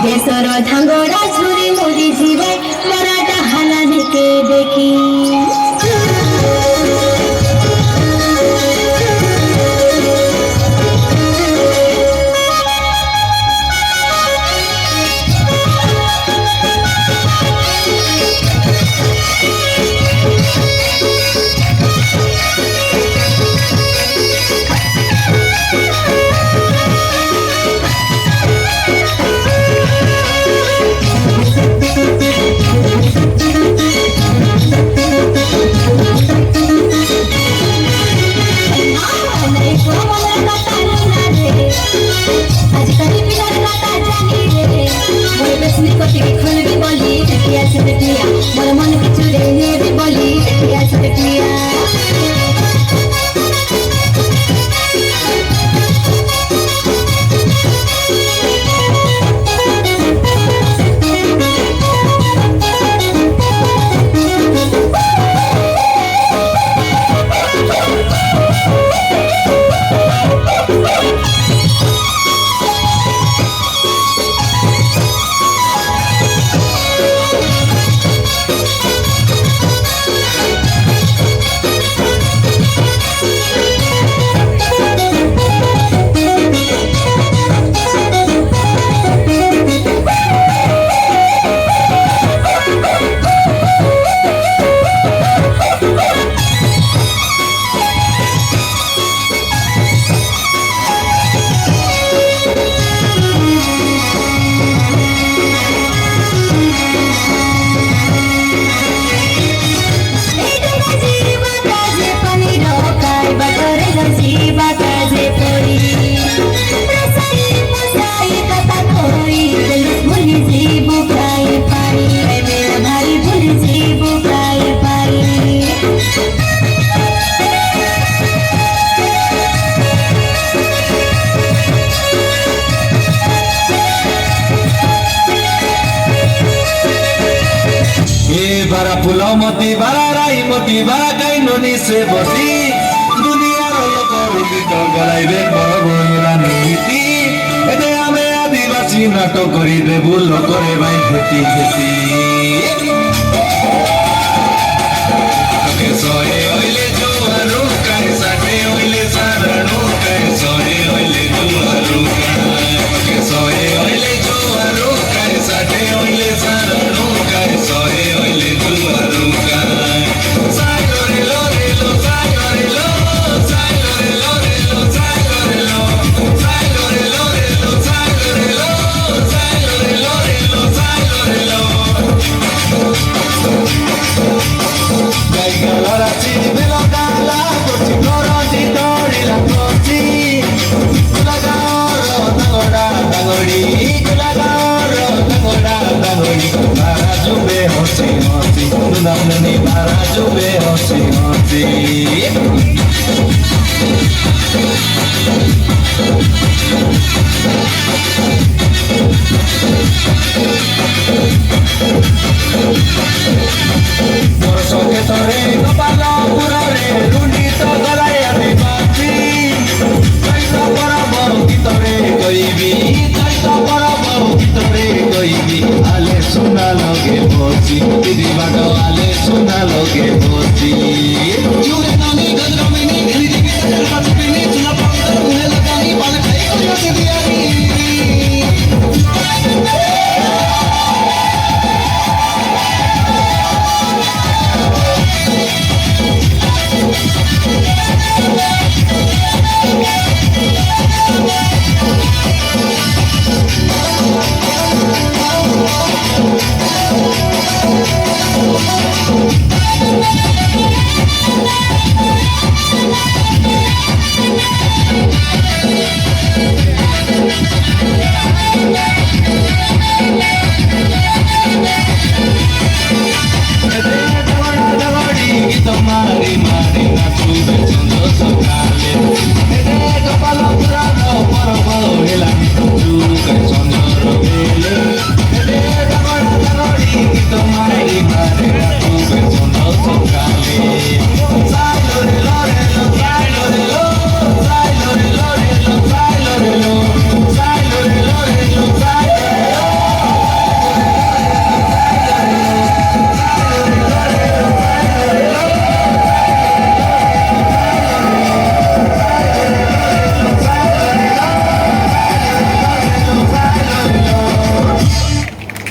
देशर धांगड़ा छुरी मुड़ी जीवे मराठा हालाने के देखी Bara pulau moti bara rai moti bara kai noni se bosi dunia lo kori galai be bora niti ede ame adivasi nato kori de bulo kore bai heti heti ke soe oile juaru kai sate oile saranu kai soe oile juaru ke soe oile juaru kai sate oile saranu kai soe oile juaru kai sai lore lore lo sai lore lo sai lore lore lo sai lore lo sai lore lore lo sai lore lo sai lore lore lo sai lore lo dai galora ci me lo dalla porci loro ci tori la porci la goro tangora tangori la goro tangora tangori para jube hosi hosi nunamni para jube hosi hosi Borso che tore no parlo purore rundito galai arrivati sai to parabo ki tore koibi sai to parabo ki tore koibi ale suna loge bosi didi bato ale suna loge bosi jure nani gadro mini मारी मारी नाचू बेचंद सका